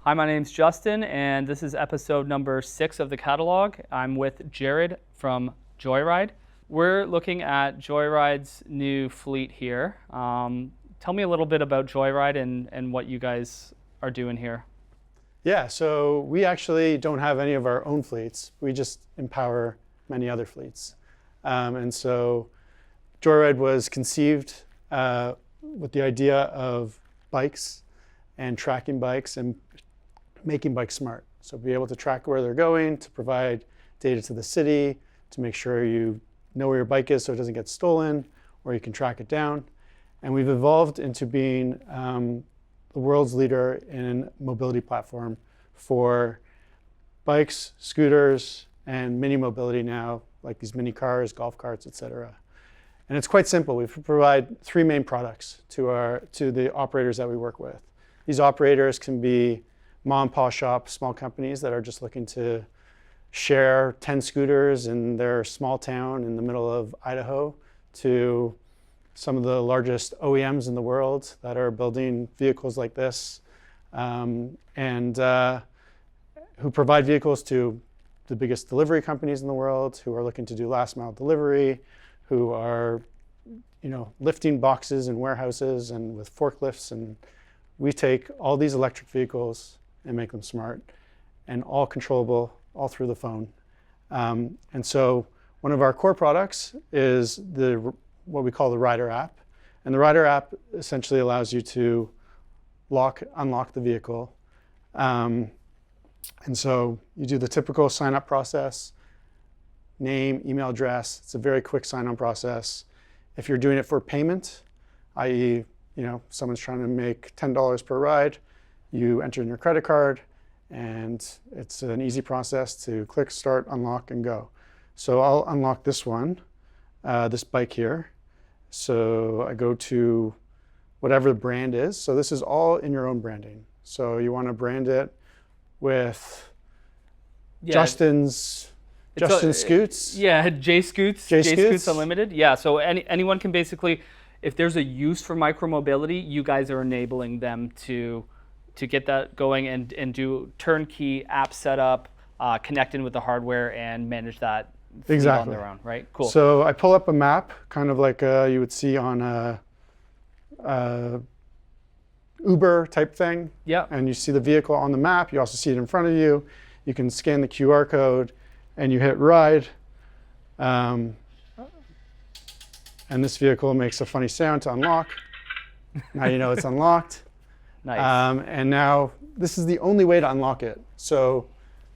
Hi, my name's Justin, and this is episode number 6 of the Catalog. I'm with Jared from Joyride. We're looking at Joyride's new fleet here. Tell me a little bit about Joyride and what you guys are doing here. Yeah, so we actually don't have any of our own fleets. We just empower many other fleets. And so Joyride was conceived with the idea of bikes and tracking bikes and making bikes smart. So be able to track where they're going, to provide data to the city, to make sure you know where your bike is so it doesn't get stolen, or you can track it down. And we've evolved into being the world's leader in mobility platform for bikes, scooters, and mini mobility now, like these mini cars, golf carts, etc. And it's quite simple. We provide 3 main products to the operators that we work with. These operators can be mom and pop shop, small companies that are just looking to share 10 scooters in their small town in the middle of Idaho, to some of the largest OEMs in the world that are building vehicles like this, and who provide vehicles to the biggest delivery companies in the world, who are looking to do last mile delivery, who are lifting boxes in warehouses and with forklifts. And we take all these electric vehicles and make them smart and all controllable, all through the phone. And so one of our core products is what we call the Rider app. And the Rider app essentially allows you to unlock the vehicle. And so you do the typical sign-up process, name, email address. It's a very quick sign-on process. If you're doing it for payment, i.e., someone's trying to make $10 per ride, you enter in your credit card, and it's an easy process to click, start, unlock, and go. So I'll unlock this one, this bike here. So I go to whatever the brand is. So this is all in your own branding. So you want to brand it with Justin's Scoots. Yeah, J Scoots Unlimited. Yeah, so anyone can basically, if there's a use for micromobility, you guys are enabling them to get that going and do turnkey app setup, connect in with the hardware, and manage that on their own, right? Cool. So I pull up a map, kind of like you would see on a Uber type thing. Yeah. And you see the vehicle on the map. You also see it in front of you. You can scan the QR code, and you hit ride. And this vehicle makes a funny sound to unlock. Now you know it's unlocked. Nice. And now this is the only way to unlock it. So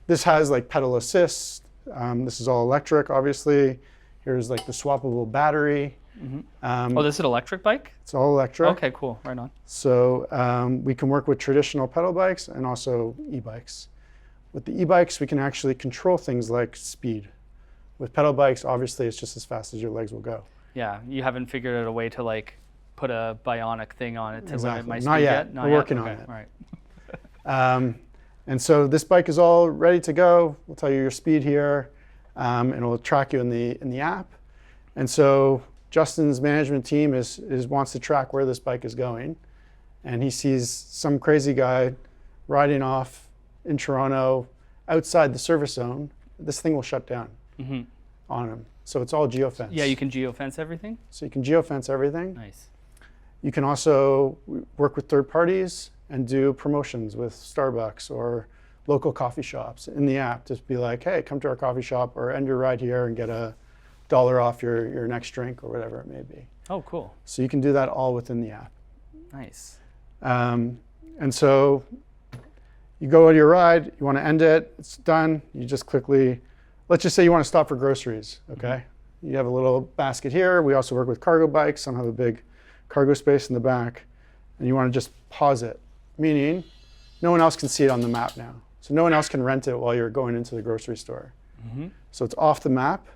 this has like pedal assist. This is all electric, obviously. Here's like the swappable battery. Mm-hmm. This is an electric bike? It's all electric. Okay, cool. Right on. So we can work with traditional pedal bikes and also e-bikes. With the e-bikes, we can actually control things like speed. With pedal bikes, obviously, it's just as fast as your legs will go. Yeah, you haven't figured out a way to put a bionic thing on it to limit my speed Not yet. Not We're yet? working on Okay, it. All right. And so this bike is all ready to go. We'll tell you your speed here, and it'll track you in the app. And so Justin's management team wants to track where this bike is going, and he sees some crazy guy riding off in Toronto outside the service zone. This thing will shut down on him. So it's all geofence. Yeah, you can geofence everything? So you can geofence everything. Nice. You can also work with third parties and do promotions with Starbucks or local coffee shops in the app. Just be like, hey, come to our coffee shop or end your ride here and get $1 off your next drink or whatever it may be. Oh, cool. So you can do that all within the app. Nice. And so you go on your ride, you want to end it, it's done. You just quickly, let's just say you want to stop for groceries, okay? Mm-hmm. You have a little basket here. We also work with cargo bikes. Some have a big cargo space in the back. And you want to just pause it, meaning no one else can see it on the map now. So no one else can rent it while you're going into the grocery store. Mm-hmm. So it's off the map.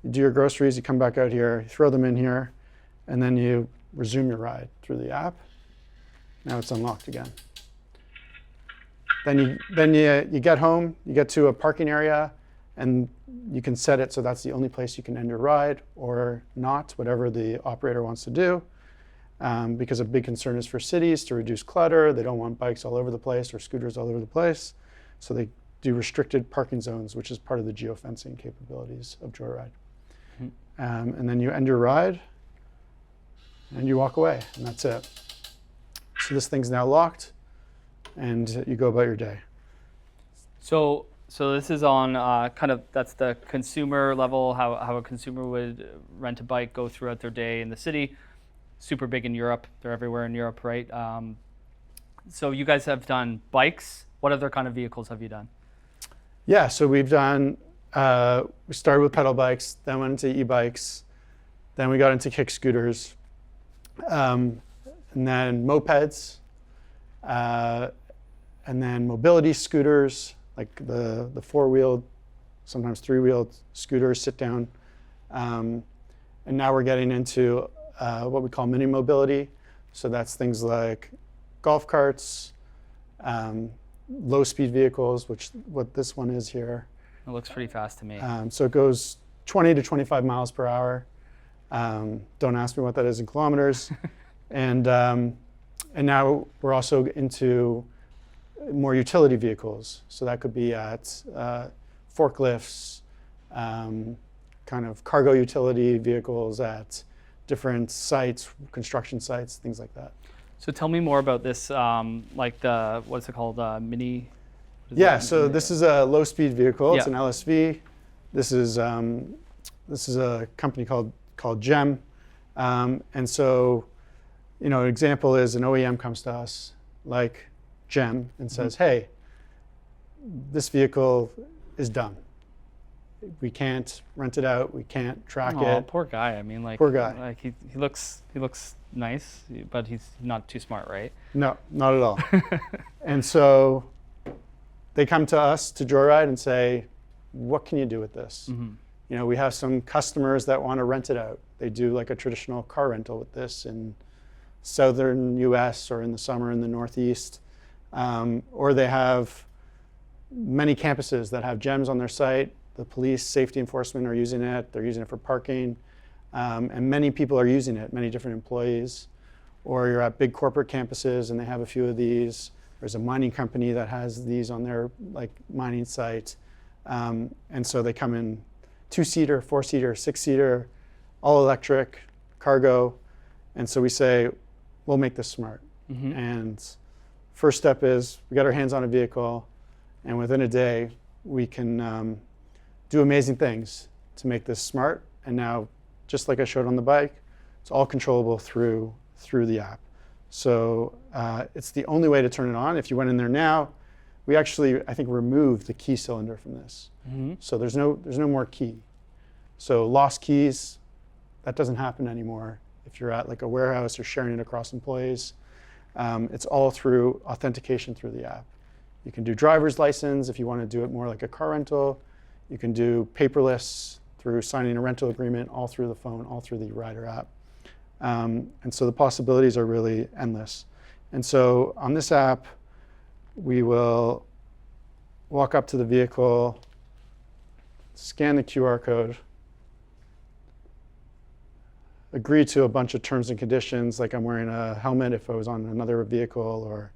You do your groceries, you come back out here, you throw them in here, and then you resume your ride through the app. Now it's unlocked again. Then you get home, you get to a parking area, and you can set it so that's the only place you can end your ride or not, whatever the operator wants to do. because a big concern is for cities to reduce clutter. They don't want bikes all over the place or scooters all over the place. So they do restricted parking zones, which is part of the geofencing capabilities of Joyride. And then you end your ride and you walk away, and that's it. So this thing's now locked, and you go about your day. So this is on that's the consumer level, how a consumer would rent a bike, go throughout their day in the city. Super big in Europe. They're everywhere in Europe, right? So you guys have done bikes. What other kind of vehicles have you done? Yeah, so we've done, we started with pedal bikes, then went into e-bikes, then we got into kick scooters, and then mopeds, and then mobility scooters, like the four-wheeled, sometimes three-wheeled scooters, sit down. And now we're getting into what we call mini mobility. So that's things like golf carts, low-speed vehicles, which what this one is here. It looks pretty fast to me. So it goes 20 to 25 miles per hour. Don't ask me what that is in kilometers. And now we're also into more utility vehicles. So that could be at forklifts, kind of cargo utility vehicles at different sites, construction sites, things like that. So tell me more about this, like the, what's it called, mini? Yeah, so this is a low-speed vehicle. It's Yeah. an LSV. This is a company called GEM. And so, an example is an OEM comes to us, like GEM, and says, hey, this vehicle is done. We can't rent it out. We can't track it. Poor guy. I mean, like, Poor guy. Like he looks nice, but he's not too smart, right? No, not at all. And so they come to us, to Joyride, and say, what can you do with this? We have some customers that want to rent it out. They do like a traditional car rental with this in southern US or in the summer in the Northeast. Or they have many campuses that have GEMs on their site. The police, safety enforcement are using it. They're using it for parking. And many people are using it, many different employees. Or you're at big corporate campuses and they have a few of these. There's a mining company that has these on their mining site. And so they come in 2-seater, 4-seater, 6-seater, all electric, cargo. And so we say, we'll make this smart. And first step is we got our hands on a vehicle, and within a day, we can do amazing things to make this smart. And now, just like I showed on the bike, it's all controllable through the app. So it's the only way to turn it on. If you went in there now, we actually, I think, removed the key cylinder from this. So there's no more key. So lost keys, that doesn't happen anymore. If you're at like a warehouse or sharing it across employees, it's all through authentication through the app. You can do driver's license if you want to do it more like a car rental. You can do paperless through signing a rental agreement, all through the phone, all through the Rider app. And so the possibilities are really endless. And so on this app, we will walk up to the vehicle, scan the QR code, agree to a bunch of terms and conditions, like I'm wearing a helmet if I was on another vehicle, or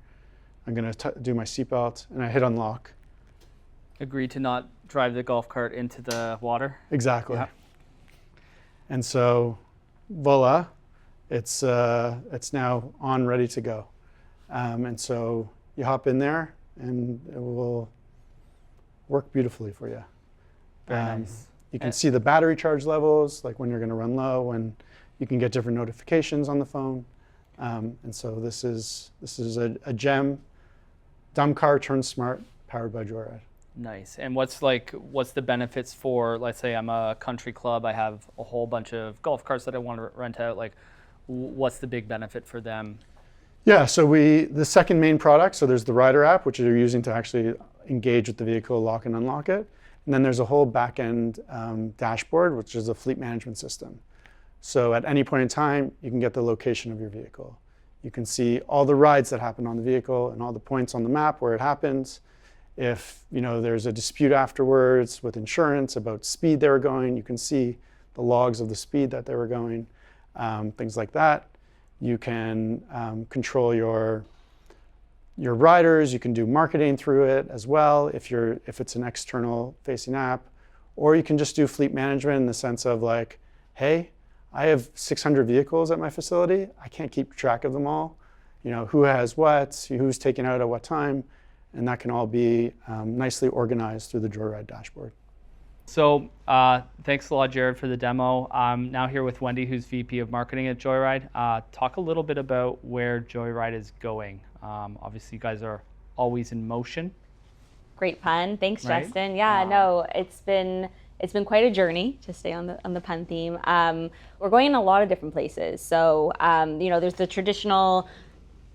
I'm going to do my seatbelt, and I hit unlock. Agree to not drive the golf cart into the water? Exactly. Yeah. And so, voila, it's now on, ready to go. And so you hop in there, and it will work beautifully for you. Very nice. You can see the battery charge levels, like when you're going to run low, and you can get different notifications on the phone. And so this is a GEM, dumb car turned smart, powered by Joyride. Nice. And what's the benefits for, let's say I'm a country club, I have a whole bunch of golf carts that I want to rent out, like what's the big benefit for them? Yeah, so the second main product, so there's the Rider app, which you're using to actually engage with the vehicle, lock and unlock it. And then there's a whole back-end dashboard, which is a fleet management system. So at any point in time, you can get the location of your vehicle. You can see all the rides that happen on the vehicle and all the points on the map where it happens. If there's a dispute afterwards with insurance about speed they were going, you can see the logs of the speed that they were going, things like that. You can control your riders. You can do marketing through it as well if it's an external facing app, or you can just do fleet management in the sense of like, hey, I have 600 vehicles at my facility. I can't keep track of them all. Who has what, who's taken out at what time, and that can all be nicely organized through the Joyride dashboard. So thanks a lot, Jared, for the demo. I'm now here with Wendy, who's VP of Marketing at Joyride. Talk a little bit about where Joyride is going. Obviously, you guys are always in motion. Great pun. Thanks, Right? Justin. Yeah, no, it's been quite a journey, to stay on the pun theme. We're going in a lot of different places. So there's the traditional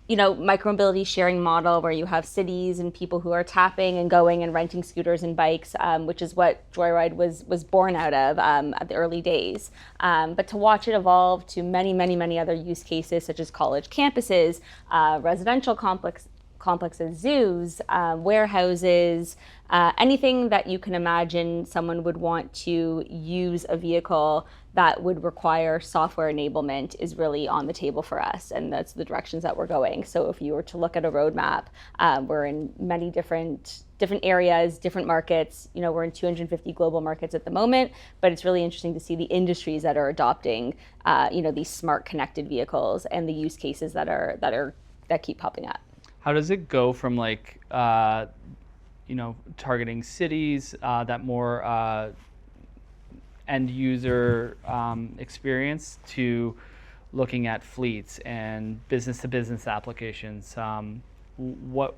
micromobility sharing model where you have cities and people who are tapping and going and renting scooters and bikes, which is what Joyride was born out of at the early days. But to watch it evolve to many, many, many other use cases, such as college campuses, residential complexes, zoos, warehouses, anything that you can imagine someone would want to use a vehicle that would require software enablement is really on the table for us, and that's the directions that we're going. So if you were to look at a roadmap, we're in many different areas, different markets. We're in 250 global markets at the moment, but it's really interesting to see the industries that are adopting these smart connected vehicles and the use cases that keep popping up. How does it go from like targeting cities, that more end user experience, to looking at fleets and business to business applications? Where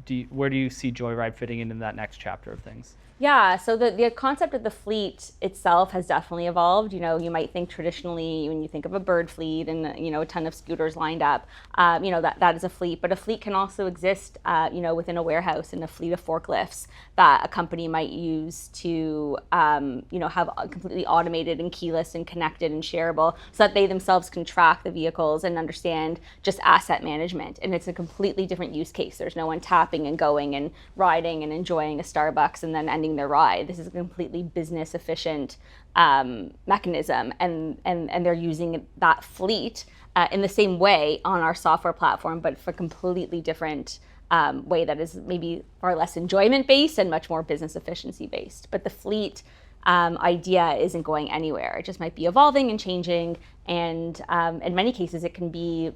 do you see Joyride fitting into that next chapter of things? Yeah, so the concept of the fleet itself has definitely evolved. You might think traditionally when you think of a bird fleet and a ton of scooters lined up, that is a fleet. But a fleet can also exist, within a warehouse, in a fleet of forklifts that a company might use to, have completely automated and keyless and connected and shareable, so that they themselves can track the vehicles and understand just asset management. And it's a completely different use case. There's no one tapping and going and riding and enjoying a Starbucks and then ending their ride. This is a completely business efficient mechanism, and they're using that fleet in the same way on our software platform, but for a completely different way that is maybe far less enjoyment based and much more business efficiency based. But the fleet idea isn't going anywhere. It just might be evolving and changing, and in many cases it can be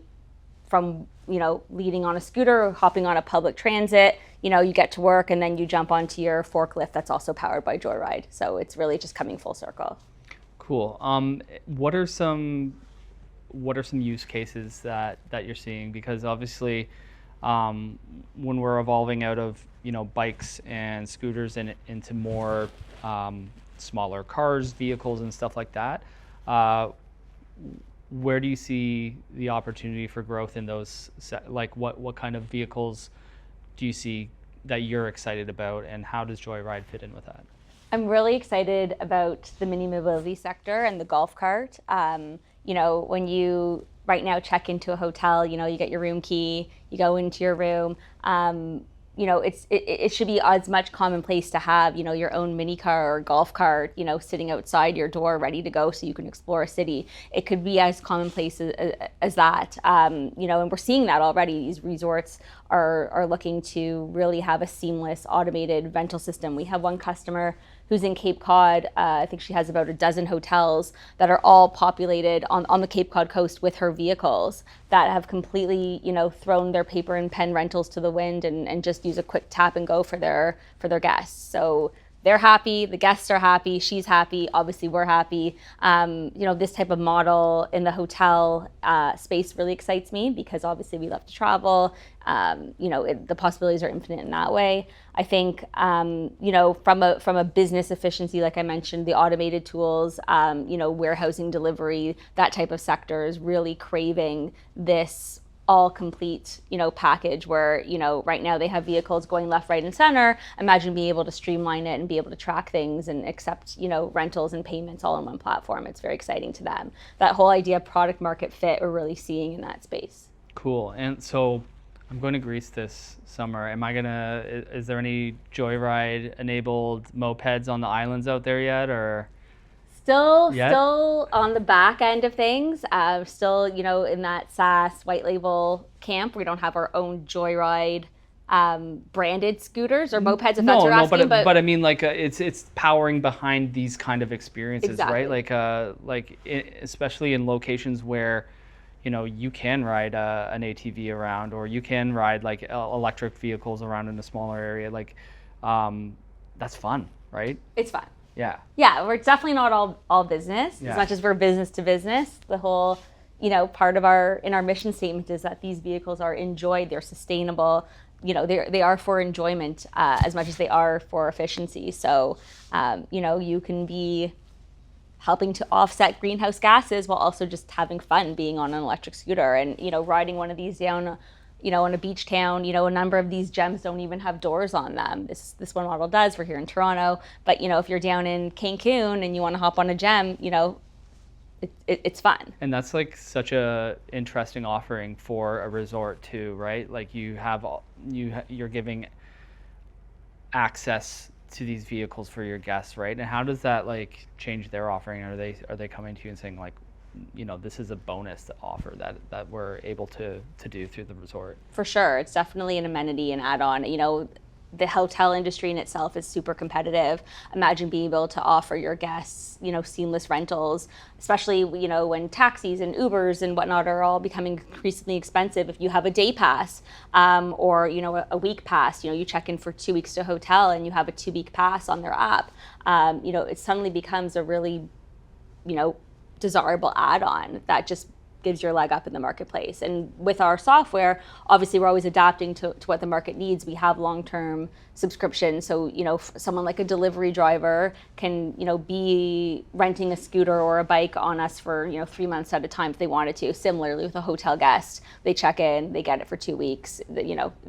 from leading on a scooter or hopping on a public transit. You get to work and then you jump onto your forklift that's also powered by Joyride. So it's really just coming full circle. Cool. What are some use cases that you're seeing? Because obviously, when we're evolving out of bikes and scooters and into more smaller cars, vehicles, and stuff like that, where do you see the opportunity for growth in those? Like what kind of vehicles do you see that you're excited about, and how does Joyride fit in with that? I'm really excited about the mini mobility sector and the golf cart. When you right now check into a hotel, you get your room key, you go into your room. It should be as much commonplace to have, your own mini car or golf cart, sitting outside your door ready to go so you can explore a city. It could be as commonplace as that, and we're seeing that already. These resorts are looking to really have a seamless automated rental system. We have one customer who's in Cape Cod. I think she has about a dozen hotels that are all populated on the Cape Cod coast with her vehicles that have completely, thrown their paper and pen rentals to the wind and just use a quick tap and go for their guests. So they're happy, the guests are happy, she's happy, obviously we're happy. This type of model in the hotel space really excites me because obviously we love to travel. The possibilities are infinite in that way. I think, from a business efficiency, like I mentioned, the automated tools, warehousing, delivery, that type of sector is really craving this all complete, package where, right now they have vehicles going left, right, and center. Imagine being able to streamline it and be able to track things and accept, rentals and payments all on one platform. It's very exciting to them. That whole idea of product market fit we're really seeing in that space. Cool. And so I'm going to Greece this summer. Is there any Joyride enabled mopeds on the islands out there yet, or? Still on the back end of things. Still, in that SaaS white label camp. We don't have our own Joyride branded scooters or mopeds, if that's what you're asking. But I mean, like it's powering behind these kind of experiences, Exactly. right? Especially in locations where, you can ride an ATV around, or you can ride like electric vehicles around in a smaller area. That's fun, right? It's fun. Yeah. Yeah, we're definitely not all business. Yeah. As much as we're business to business, the whole, part of our mission statement is that these vehicles are enjoyed, they're sustainable. They are for enjoyment as much as they are for efficiency. So, you can be helping to offset greenhouse gases while also just having fun being on an electric scooter and, riding one of these down, in a beach town. A number of these gems don't even have doors on them. This one model does. We're here in Toronto. But, if you're down in Cancun and you want to hop on a gem, it's fun. And that's like such a interesting offering for a resort too, right? Like you're giving access to these vehicles for your guests, right? And how does that like change their offering? Are they coming to you and saying like, this is a bonus offer that we're able to do through the resort? For sure. It's definitely an amenity and add-on. The hotel industry in itself is super competitive. Imagine being able to offer your guests, seamless rentals, especially, when taxis and Ubers and whatnot are all becoming increasingly expensive. If you have a day pass or, a week pass, you check in for 2 weeks to a hotel and you have a 2-week pass on their app, it suddenly becomes a really, desirable add-on that just gives your leg up in the marketplace. And with our software, obviously we're always adapting to what the market needs. We have long-term subscriptions. So, someone like a delivery driver can, be renting a scooter or a bike on us for, 3 months at a time if they wanted to. Similarly with a hotel guest, they check in, they get it for 2 weeks, they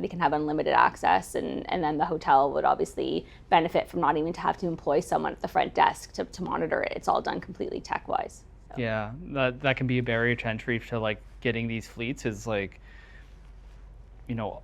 can have unlimited access. And then the hotel would obviously benefit from not even to have to employ someone at the front desk to monitor it. It's all done completely tech-wise. Yeah, that can be a barrier to entry to like getting these fleets is like,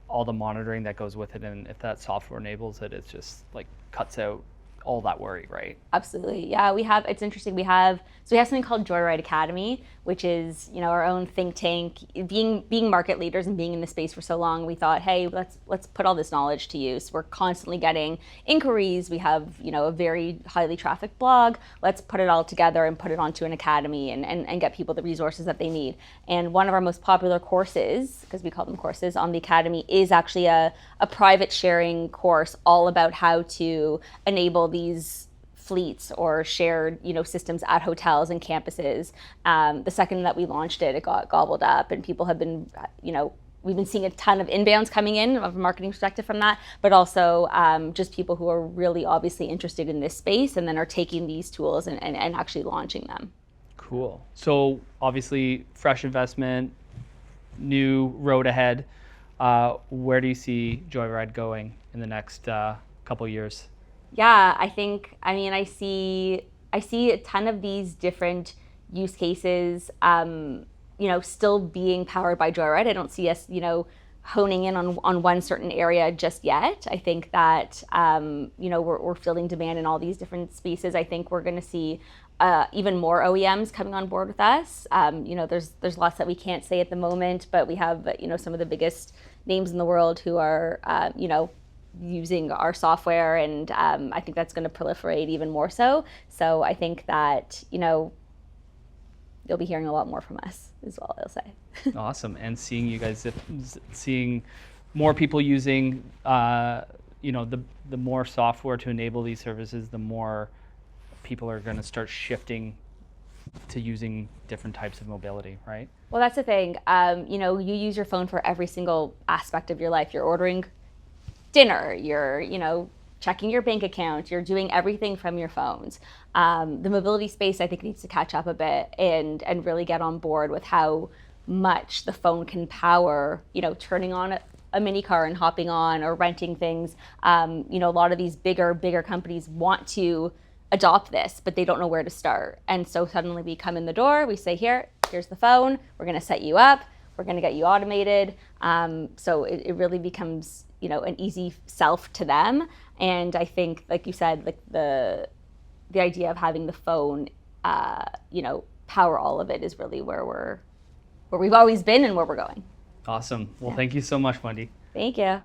all the monitoring that goes with it, and if that software enables it, it's just like cuts out all that worry, right? Absolutely. Yeah, it's interesting. We have something called Joyride Academy, which is, our own think tank. Being market leaders and being in the space for so long, we thought, hey, let's put all this knowledge to use. We're constantly getting inquiries. We have, a very highly trafficked blog. Let's put it all together and put it onto an academy and get people the resources that they need. And one of our most popular courses, because we call them courses on the academy, is actually a private sharing course all about how to enable these fleets or shared, systems at hotels and campuses. The second that we launched it got gobbled up, and people have been, we've been seeing a ton of inbounds coming in of a marketing perspective from that, but also just people who are really obviously interested in this space and then are taking these tools and actually launching them. Cool. So obviously fresh investment, new road ahead. Where do you see Joyride going in the next couple years? Yeah, I see a ton of these different use cases, still being powered by Joyride. I don't see us, honing in on one certain area just yet. I think that, we're filling demand in all these different spaces. I think we're going to see even more OEMs coming on board with us. There's lots that we can't say at the moment, but we have, some of the biggest names in the world who are, using our software, and I think that's going to proliferate even more so. So I think that, you'll be hearing a lot more from us, is all I'll say. Awesome. And seeing you guys, seeing more people using, the more software to enable these services, the more people are going to start shifting to using different types of mobility, right? Well, that's the thing. You use your phone for every single aspect of your life. You're ordering dinner, you're, checking your bank account, you're doing everything from your phones. The mobility space, I think, needs to catch up a bit and really get on board with how much the phone can power, turning on a mini car and hopping on or renting things. A lot of these bigger companies want to adopt this, but they don't know where to start. And so suddenly we come in the door, we say, here's the phone, we're going to set you up, we're going to get you automated. So it really becomes, an easy self to them. And I think, like you said, like the idea of having the phone power all of it is really where we've always been and where we're going. Awesome. Well, thank you so much, Wendy. Thank you.